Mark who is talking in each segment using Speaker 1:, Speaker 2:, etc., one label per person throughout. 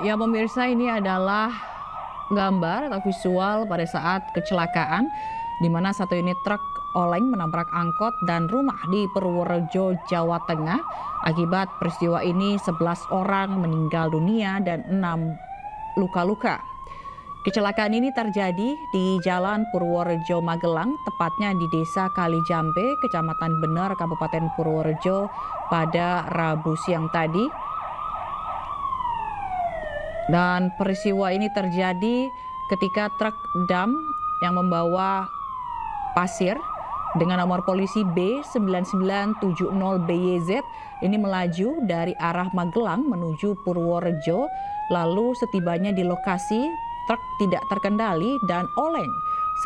Speaker 1: Ya pemirsa, ini adalah gambar atau visual pada saat kecelakaan di mana satu unit truk oleng menabrak angkot dan rumah di Purworejo, Jawa Tengah. Akibat peristiwa ini 11 orang meninggal dunia dan 6 luka-luka. Kecelakaan ini terjadi di Jalan Purworejo Magelang, tepatnya di Desa Kalijambe, Kecamatan Bener, Kabupaten Purworejo pada Rabu siang tadi. Dan peristiwa ini terjadi ketika truk dam yang membawa pasir dengan nomor polisi B9970BYZ ini melaju dari arah Magelang menuju Purworejo. Lalu setibanya di lokasi, truk tidak terkendali dan oleng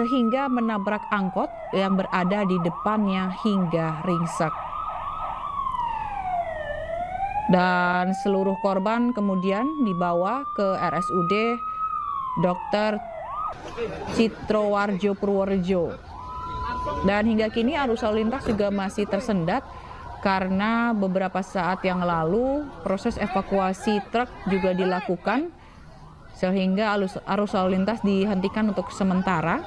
Speaker 1: sehingga menabrak angkot yang berada di depannya hingga ringsek. Dan seluruh korban kemudian dibawa ke RSUD Dr. Citrowarjo Purworejo. Dan hingga kini arus lalu lintas juga masih tersendat karena beberapa saat yang lalu proses evakuasi truk juga dilakukan sehingga arus lalu lintas dihentikan untuk sementara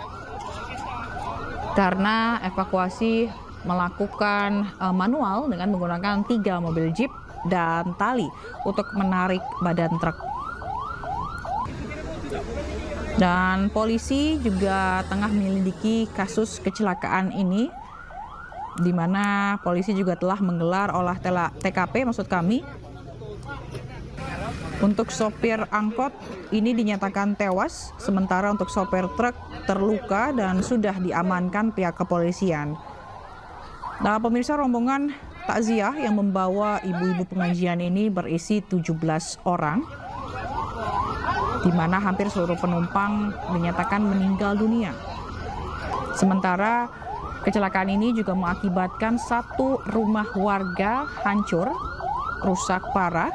Speaker 1: karena evakuasi melakukan manual dengan menggunakan 3 mobil jeep dan tali untuk menarik badan truk. Dan polisi juga tengah menyelidiki kasus kecelakaan ini, di mana polisi juga telah menggelar olah TKP maksud kami. Untuk sopir angkot ini dinyatakan tewas, sementara untuk sopir truk terluka dan sudah diamankan pihak kepolisian. Nah, pemirsa, rombongan takziah yang membawa ibu-ibu pengajian ini berisi 17 orang, di mana hampir seluruh penumpang dinyatakan meninggal dunia. Sementara kecelakaan ini juga mengakibatkan 1 rumah warga hancur, rusak parah,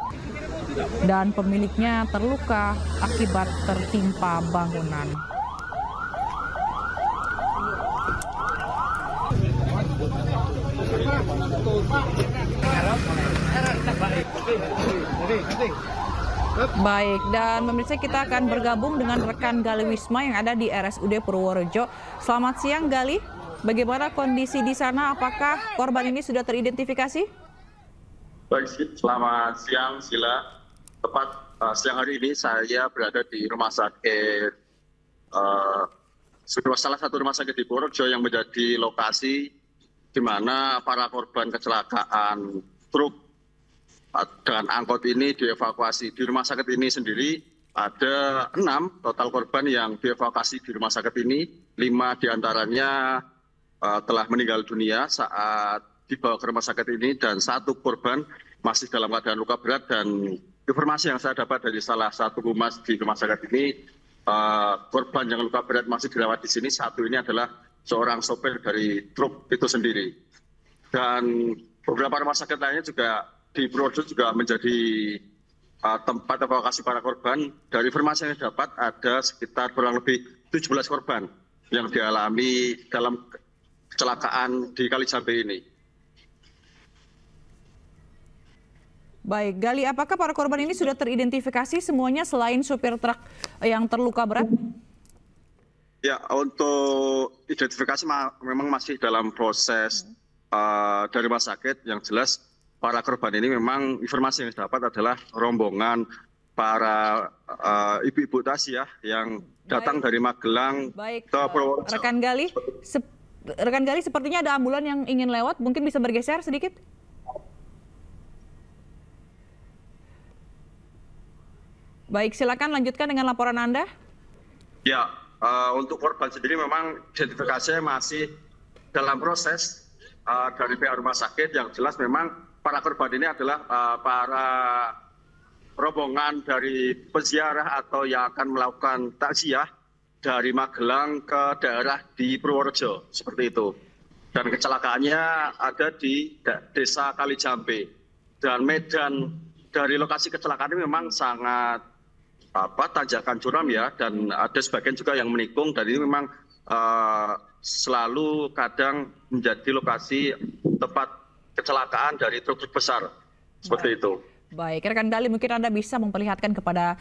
Speaker 1: dan pemiliknya terluka akibat tertimpa bangunan. Baik, dan pemirsa, kita akan bergabung dengan rekan Gali Wisma yang ada di RSUD Purworejo. Selamat siang, Gali. Bagaimana kondisi di sana? Apakah korban ini sudah teridentifikasi?
Speaker 2: Baik, selamat siang, Sila. Tepat siang hari ini saya berada di rumah sakit, salah satu rumah sakit di Purworejo yang menjadi lokasi di mana para korban kecelakaan truk dan angkot ini dievakuasi. Di rumah sakit ini sendiri ada 6 total korban yang dievakuasi di rumah sakit ini. 5 diantaranya telah meninggal dunia saat dibawa ke rumah sakit ini dan 1 korban masih dalam keadaan luka berat. Dan informasi yang saya dapat dari salah satu humas di rumah sakit ini, korban yang luka berat masih dirawat di sini. 1 ini adalah seorang sopir dari truk itu sendiri. Dan beberapa rumah sakit lainnya juga di Purworejo juga menjadi tempat evakuasi para korban. Dari informasi yang dapat ada sekitar kurang lebih 17 korban yang dialami dalam kecelakaan di Kalijambe ini.
Speaker 1: Baik, Gali, apakah para korban ini sudah teridentifikasi semuanya selain supir truk yang terluka berat?
Speaker 2: Ya, untuk identifikasi memang masih dalam proses dari rumah sakit. Yang jelas para korban ini memang informasi yang dapat adalah rombongan para ibu-ibu tasya yang datang dari Magelang ke Purworejo.
Speaker 1: Rekan Gali, sepertinya ada ambulan yang ingin lewat, mungkin bisa bergeser sedikit? Baik, silakan lanjutkan dengan laporan Anda.
Speaker 2: Ya, untuk korban sendiri memang identifikasinya masih dalam proses dari pihak rumah sakit. Yang jelas memang para korban ini adalah para rombongan dari peziarah atau yang akan melakukan takziah dari Magelang ke daerah di Purworejo, seperti itu. Dan kecelakaannya ada di Desa Kalijambe. Dan medan dari lokasi kecelakaan ini memang sangat tanjakan curam ya, dan ada sebagian juga yang menikung, dan ini memang selalu kadang menjadi lokasi tempat kecelakaan dari truk besar, seperti itu.
Speaker 1: Baik, rekan Gali, mungkin Anda bisa memperlihatkan kepada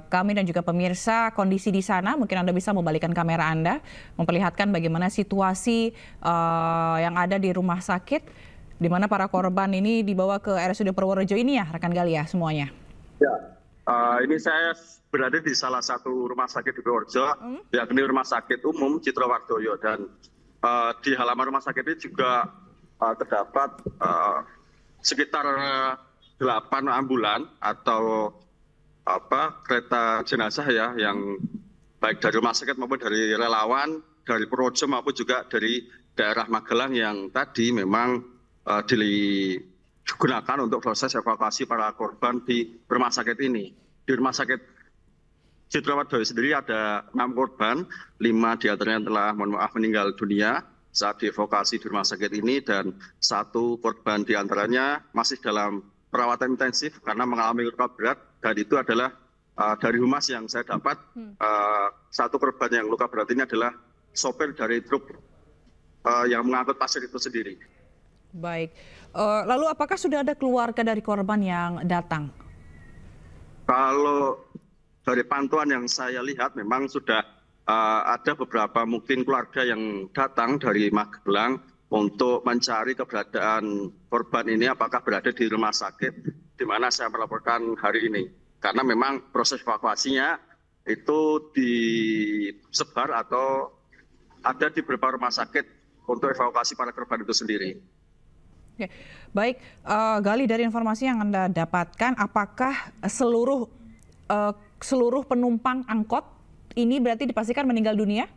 Speaker 1: kami dan juga pemirsa kondisi di sana. Mungkin Anda bisa membalikkan kamera Anda, memperlihatkan bagaimana situasi yang ada di rumah sakit, di mana para korban ini dibawa ke RSUD Purworejo ini ya, rekan Gali ya semuanya.
Speaker 2: Ya, ini saya berada di salah satu rumah sakit di Purworejo, yakni Rumah Sakit Umum Citrawardoyo, dan di halaman rumah sakit ini juga terdapat sekitar 8 ambulan atau kereta jenazah ya, yang baik dari rumah sakit maupun dari relawan, dari Purworejo maupun juga dari daerah Magelang yang tadi memang digunakan untuk proses evakuasi para korban di rumah sakit ini. Di rumah sakit Citrawardoyo sendiri ada 6 korban, 5 diantaranya telah meninggal dunia saat dievakuasi di rumah sakit ini, dan 1 korban diantaranya masih dalam perawatan intensif karena mengalami luka berat, dan itu adalah dari humas yang saya dapat, 1 korban yang luka berat ini adalah sopir dari truk yang mengangkut pasir itu sendiri.
Speaker 1: Baik, lalu apakah sudah ada keluarga dari korban yang datang?
Speaker 2: Kalau dari pantauan yang saya lihat memang sudah ada beberapa mungkin keluarga yang datang dari Magelang untuk mencari keberadaan korban ini apakah berada di rumah sakit di mana saya melaporkan hari ini. Karena memang proses evakuasinya itu disebar atau ada di beberapa rumah sakit untuk evakuasi para korban itu sendiri.
Speaker 1: Oke. Baik, Gali, dari informasi yang Anda dapatkan, apakah seluruh penumpang angkot ini berarti dipastikan meninggal dunia?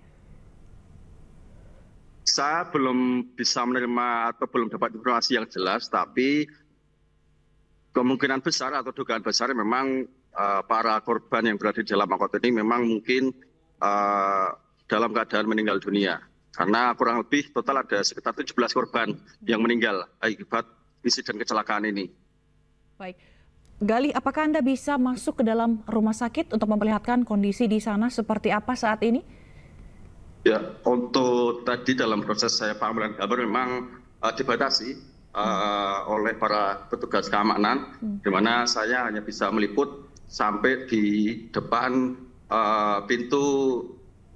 Speaker 2: Saya belum bisa menerima atau belum dapat informasi yang jelas, tapi kemungkinan besar atau dugaan besar memang para korban yang berada di dalam angkot ini memang mungkin dalam keadaan meninggal dunia. Karena kurang lebih total ada sekitar 17 korban yang meninggal akibat insiden kecelakaan ini.
Speaker 1: Baik. Gali, apakah Anda bisa masuk ke dalam rumah sakit untuk memperlihatkan kondisi di sana seperti apa saat ini?
Speaker 2: Ya, untuk tadi dalam proses saya pengambilan gambar memang dibatasi oleh para petugas keamanan, di mana saya hanya bisa meliput sampai di depan pintu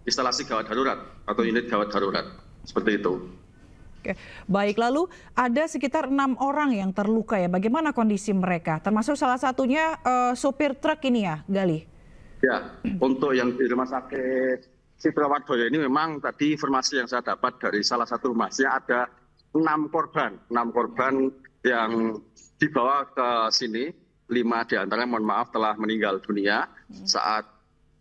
Speaker 2: instalasi gawat darurat atau unit gawat darurat, seperti itu.
Speaker 1: Oke, baik. Lalu ada sekitar 6 orang yang terluka ya. Bagaimana kondisi mereka? Termasuk salah satunya sopir truk ini ya, Gali?
Speaker 2: Ya, untuk yang di rumah sakit Citrawardoyo ini memang tadi informasi yang saya dapat dari salah satu rumahnya ada 6 korban. 6 korban yang dibawa ke sini, 5 diantaranya mohon maaf telah meninggal dunia saat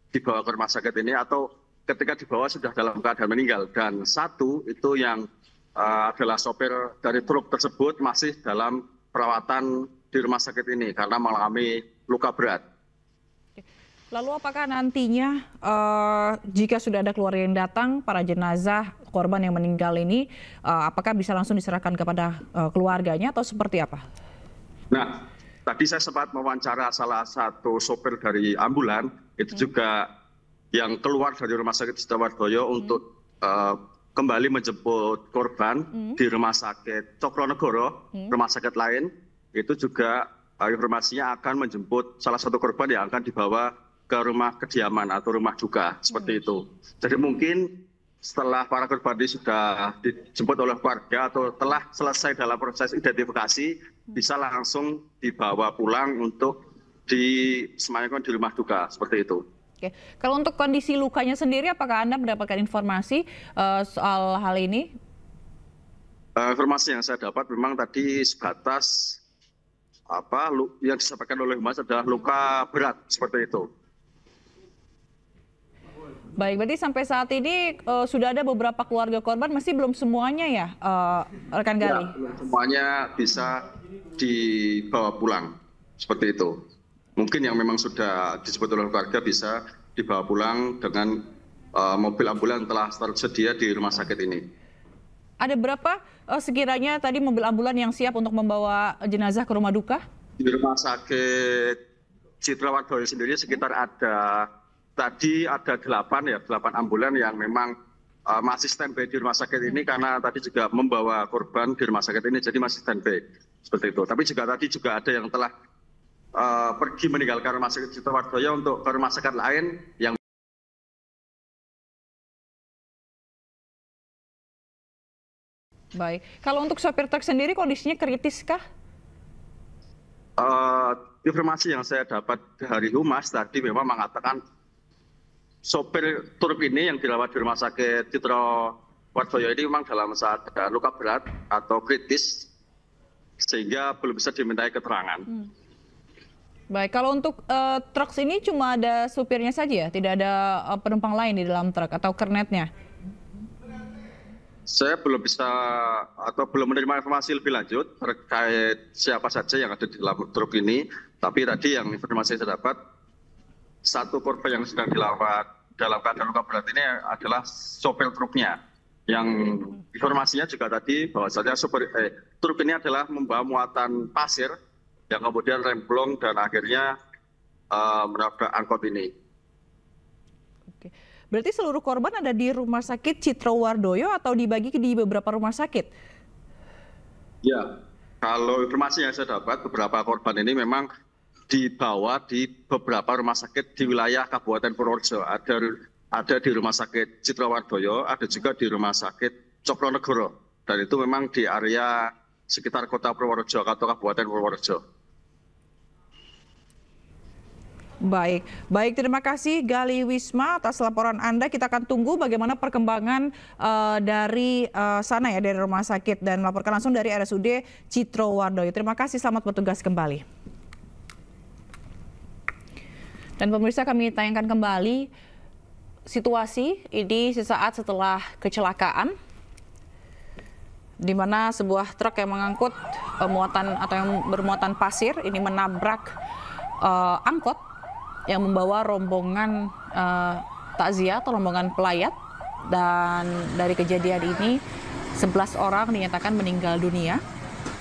Speaker 2: dibawa ke rumah sakit ini atau ketika dibawa sudah dalam keadaan meninggal. Dan 1 itu yang adalah sopir dari truk tersebut masih dalam perawatan di rumah sakit ini karena mengalami luka berat.
Speaker 1: Lalu apakah nantinya jika sudah ada keluarga yang datang, para jenazah korban yang meninggal ini, apakah bisa langsung diserahkan kepada keluarganya atau seperti apa?
Speaker 2: Nah, tadi saya sempat mewawancara salah satu sopir dari ambulan, itu juga yang keluar dari rumah sakit Citrawardoyo untuk kembali menjemput korban di rumah sakit Cokronegoro, rumah sakit lain, itu juga informasinya akan menjemput salah satu korban yang akan dibawa ke rumah kediaman atau rumah duka, seperti itu. Jadi mungkin setelah para korban ini sudah dijemput oleh keluarga atau telah selesai dalam proses identifikasi, bisa langsung dibawa pulang untuk disemayamkan di rumah duka, seperti itu.
Speaker 1: Oke. Kalau untuk kondisi lukanya sendiri, apakah Anda mendapatkan informasi soal hal ini?
Speaker 2: Informasi yang saya dapat memang tadi sebatas yang disampaikan oleh Mas adalah luka berat, seperti itu.
Speaker 1: Baik, berarti sampai saat ini sudah ada beberapa keluarga korban, masih belum semuanya ya, rekan Gali?
Speaker 2: Ya, belum semuanya bisa dibawa pulang, seperti itu. Mungkin yang memang sudah disebut oleh keluarga bisa dibawa pulang dengan mobil ambulan telah tersedia di rumah sakit ini.
Speaker 1: Ada berapa sekiranya tadi mobil ambulan yang siap untuk membawa jenazah ke rumah duka?
Speaker 2: Di rumah sakit Citrawardoyo sendiri sekitar tadi ada 8 ambulan yang memang masih standby di rumah sakit ini karena tadi juga membawa korban di rumah sakit ini, jadi masih standby seperti itu. Tapi tadi juga ada yang telah pergi meninggalkan Rumah Sakit Citra Wardoyo untuk ke rumah sakit lain yang
Speaker 1: Baik, kalau untuk sopir truk sendiri kondisinya kritis kah?
Speaker 2: informasi yang saya dapat dari Humas tadi memang mengatakan sopir truk ini yang dirawat di Rumah Sakit Citra Wardoyo ini memang dalam keadaan luka berat atau kritis sehingga belum bisa dimintai keterangan.
Speaker 1: Baik, kalau untuk truk ini cuma ada supirnya saja ya? Tidak ada penumpang lain di dalam truk atau kernetnya?
Speaker 2: Saya belum bisa atau belum menerima informasi lebih lanjut terkait siapa saja yang ada di dalam truk ini. Tapi tadi yang informasi saya dapat, satu korban yang sedang dirawat dalam keadaan luka berat ini adalah sopir truknya. Yang informasinya juga tadi bahwasanya truk ini adalah membawa muatan pasir yang kemudian remblong dan akhirnya menabrak angkot ini.
Speaker 1: Oke. Berarti seluruh korban ada di Rumah Sakit Citra Wardoyo atau dibagi di beberapa rumah sakit?
Speaker 2: Ya, kalau informasi yang saya dapat, beberapa korban ini memang dibawa di beberapa rumah sakit di wilayah Kabupaten Purworejo. Ada di Rumah Sakit Citra Wardoyo, ada juga di Rumah Sakit Cokronegoro. Dan itu memang di area sekitar Kota Purworejo atau Kabupaten Purworejo.
Speaker 1: Baik, terima kasih Gali Wisma atas laporan Anda. Kita akan tunggu bagaimana perkembangan dari sana ya, dari rumah sakit, dan melaporkan langsung dari RSUD Citra Wardoyo. Terima kasih, selamat bertugas kembali. Dan pemirsa, kami tayangkan kembali situasi ini sesaat setelah kecelakaan, di mana sebuah truk yang mengangkut muatan atau yang bermuatan pasir ini menabrak angkot yang membawa rombongan takziah atau rombongan pelayat, dan dari kejadian ini 11 orang dinyatakan meninggal dunia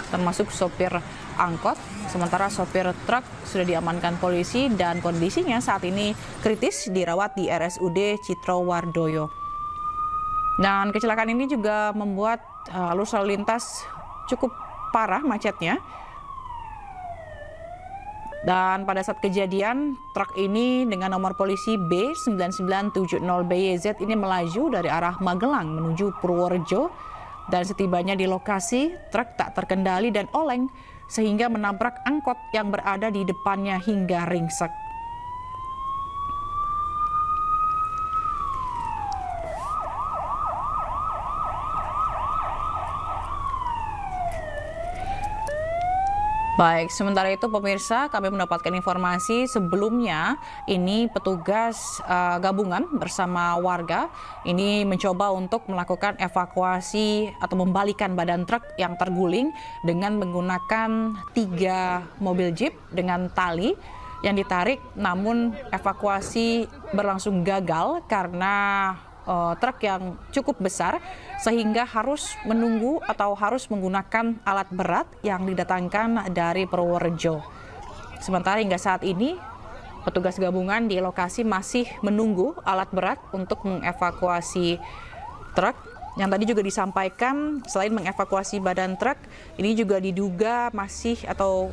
Speaker 1: termasuk sopir angkot, sementara sopir truk sudah diamankan polisi dan kondisinya saat ini kritis dirawat di RSUD Citra Wardoyo. Dan kecelakaan ini juga membuat arus lalu lintas cukup parah macetnya. Dan pada saat kejadian, truk ini dengan nomor polisi B9970BYZ ini melaju dari arah Magelang menuju Purworejo, dan setibanya di lokasi, truk tak terkendali dan oleng sehingga menabrak angkot yang berada di depannya hingga ringsek. Baik, sementara itu pemirsa, kami mendapatkan informasi sebelumnya ini petugas gabungan bersama warga ini mencoba untuk melakukan evakuasi atau membalikan badan truk yang terguling dengan menggunakan 3 mobil jeep dengan tali yang ditarik, namun evakuasi berlangsung gagal karena truk yang cukup besar sehingga harus menunggu atau harus menggunakan alat berat yang didatangkan dari Purworejo. Sementara hingga saat ini petugas gabungan di lokasi masih menunggu alat berat untuk mengevakuasi truk. Yang tadi juga disampaikan, selain mengevakuasi badan truk, ini juga diduga masih atau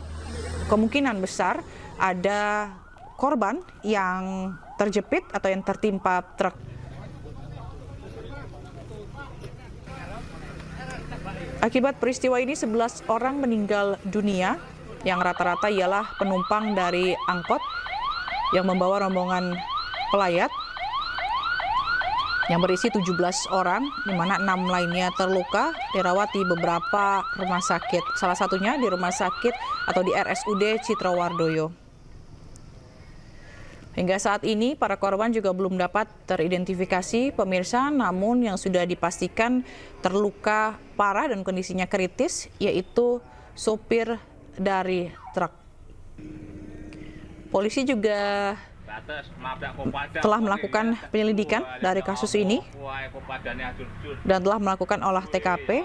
Speaker 1: kemungkinan besar ada korban yang terjepit atau yang tertimpa truk. Akibat peristiwa ini 11 orang meninggal dunia, yang rata-rata ialah penumpang dari angkot yang membawa rombongan pelayat yang berisi 17 orang, di mana 6 lainnya terluka dirawat di beberapa rumah sakit. Salah satunya di rumah sakit atau di RSUD Citra Wardoyo. Hingga saat ini para korban juga belum dapat teridentifikasi pemirsa, namun yang sudah dipastikan terluka parah dan kondisinya kritis yaitu sopir dari truk. Polisi juga telah melakukan penyelidikan dari kasus ini dan telah melakukan olah TKP,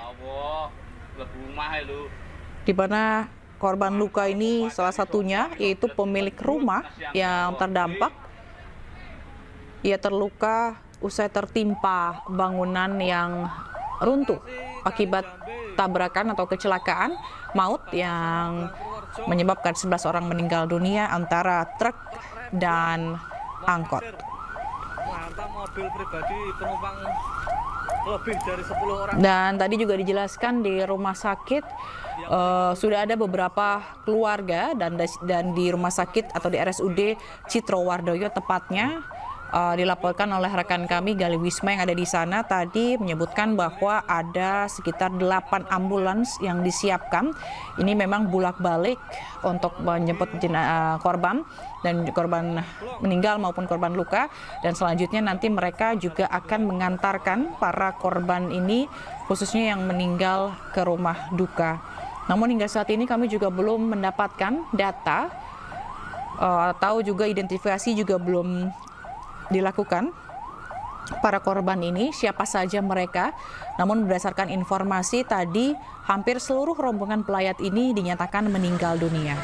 Speaker 1: di mana korban luka ini salah satunya yaitu pemilik rumah yang terdampak. Ia terluka usai tertimpa bangunan yang runtuh akibat tabrakan atau kecelakaan maut yang menyebabkan 11 orang meninggal dunia antara truk dan angkot.
Speaker 3: Menghantam mobil pribadi penumpang lebih dari 10 orang.
Speaker 1: Dan tadi juga dijelaskan di rumah sakit sudah ada beberapa keluarga dan di rumah sakit atau di RSUD Citrowardoyo tepatnya dilaporkan oleh rekan kami Gali Wisma yang ada di sana tadi menyebutkan bahwa ada sekitar 8 ambulans yang disiapkan. Ini memang bolak-balik untuk menjemput korban dan korban meninggal maupun korban luka, dan selanjutnya nanti mereka juga akan mengantarkan para korban ini khususnya yang meninggal ke rumah duka. Namun hingga saat ini kami juga belum mendapatkan data atau juga identifikasi juga belum dilakukan para korban ini, siapa saja mereka. Namun berdasarkan informasi tadi, hampir seluruh rombongan pelayat ini dinyatakan meninggal dunia.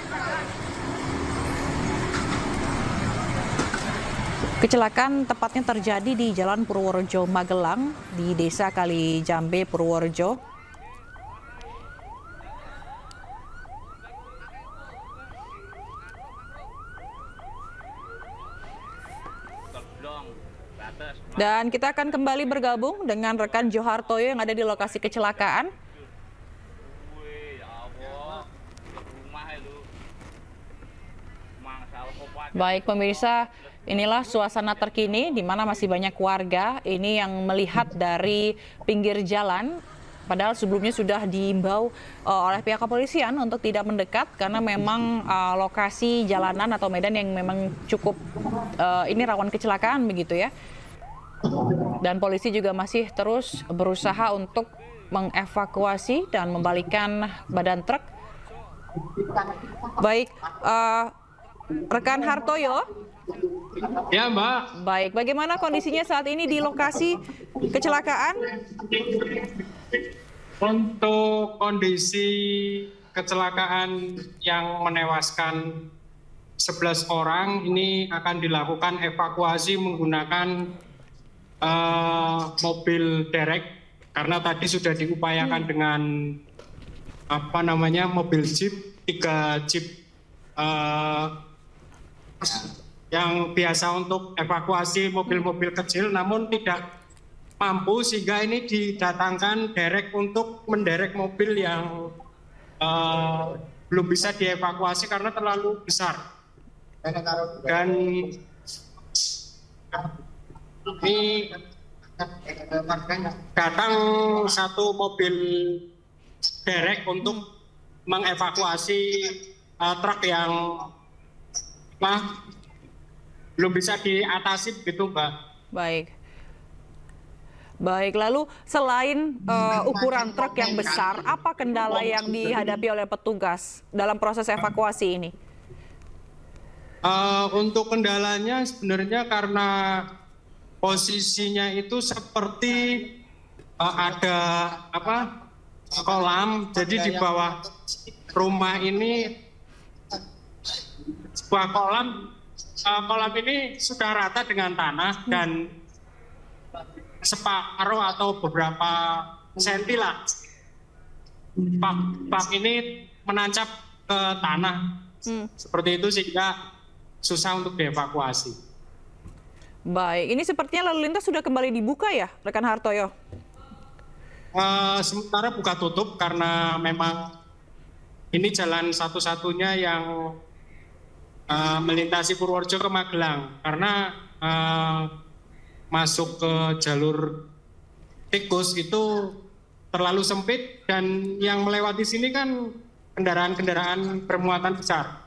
Speaker 1: Kecelakaan tepatnya terjadi di Jalan Purworejo Magelang di Desa Kalijambe, Purworejo. Dan kita akan kembali bergabung dengan rekan Johartoyo yang ada di lokasi kecelakaan. Baik pemirsa, inilah suasana terkini di mana masih banyak warga ini yang melihat dari pinggir jalan. Padahal sebelumnya sudah diimbau oleh pihak kepolisian untuk tidak mendekat karena memang lokasi jalanan atau medan yang memang cukup ini rawan kecelakaan begitu ya. Dan polisi juga masih terus berusaha untuk mengevakuasi dan membalikkan badan truk. Baik, rekan Hartoyo.
Speaker 4: Ya, Mbak.
Speaker 1: Baik, bagaimana kondisinya saat ini di lokasi kecelakaan?
Speaker 4: Untuk kondisi kecelakaan yang menewaskan 11 orang, ini akan dilakukan evakuasi menggunakan mobil derek, karena tadi sudah diupayakan dengan mobil jeep, 3 jeep yang biasa untuk evakuasi mobil-mobil kecil, namun tidak mampu sehingga ini didatangkan derek untuk menderek mobil yang belum bisa dievakuasi karena terlalu besar. Dan ini datang 1 mobil derek untuk mengevakuasi truk yang belum bisa diatasi begitu, Mbak.
Speaker 1: Baik, lalu selain ukuran truk yang besar, apa kendala yang dihadapi oleh petugas dalam proses evakuasi ini?
Speaker 4: Untuk kendalanya sebenarnya karena posisinya itu seperti ada kolam, jadi di bawah rumah ini sebuah kolam ini sudah rata dengan tanah dan separuh atau beberapa senti lah bak ini menancap ke tanah seperti itu sehingga susah untuk dievakuasi.
Speaker 1: Baik, ini sepertinya lalu lintas sudah kembali dibuka ya, rekan Hartoyo?
Speaker 4: Sementara buka tutup karena memang ini jalan satu-satunya yang melintasi Purworejo ke Magelang, karena masuk ke jalur tikus itu terlalu sempit dan yang melewati sini kan kendaraan-kendaraan bermuatan besar.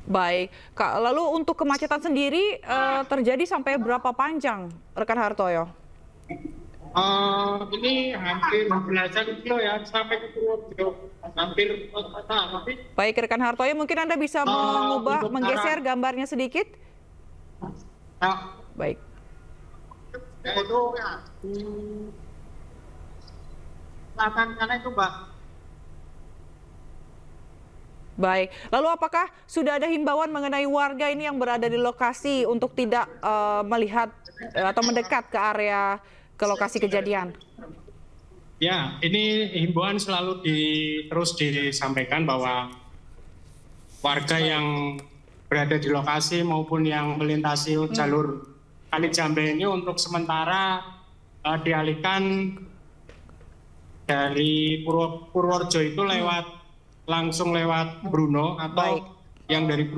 Speaker 1: Baik, Kak, lalu untuk kemacetan sendiri terjadi sampai berapa panjang, rekan Hartoyo?
Speaker 4: Ini hampir belasan kilo ya, sampai ke Purworejo, hampir.
Speaker 1: Baik, rekan Hartoyo, mungkin Anda bisa menggeser gambarnya sedikit? Baik.
Speaker 4: Itu selatan sana itu, Mbak.
Speaker 1: Baik, lalu apakah sudah ada himbauan mengenai warga ini yang berada di lokasi untuk tidak melihat atau mendekat ke area ke lokasi kejadian?
Speaker 4: Ya, ini himbauan selalu terus disampaikan bahwa warga yang berada di lokasi maupun yang melintasi jalur Kali Jambe ini untuk sementara dialihkan dari Purworejo itu langsung lewat Bruno atau yang dari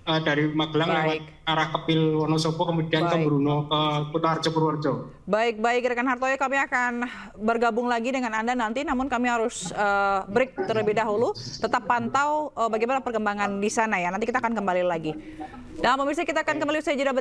Speaker 4: dari Magelang lewat arah Kepil Wonosobo kemudian ke Bruno ke Kutoarjo Purworejo.
Speaker 1: Baik rekan Hartoyo, kami akan bergabung lagi dengan Anda nanti, namun kami harus break terlebih dahulu. Tetap pantau bagaimana perkembangan di sana ya. Nanti kita akan kembali lagi. Nah, pemirsa, kita akan kembali usai jeda berikut.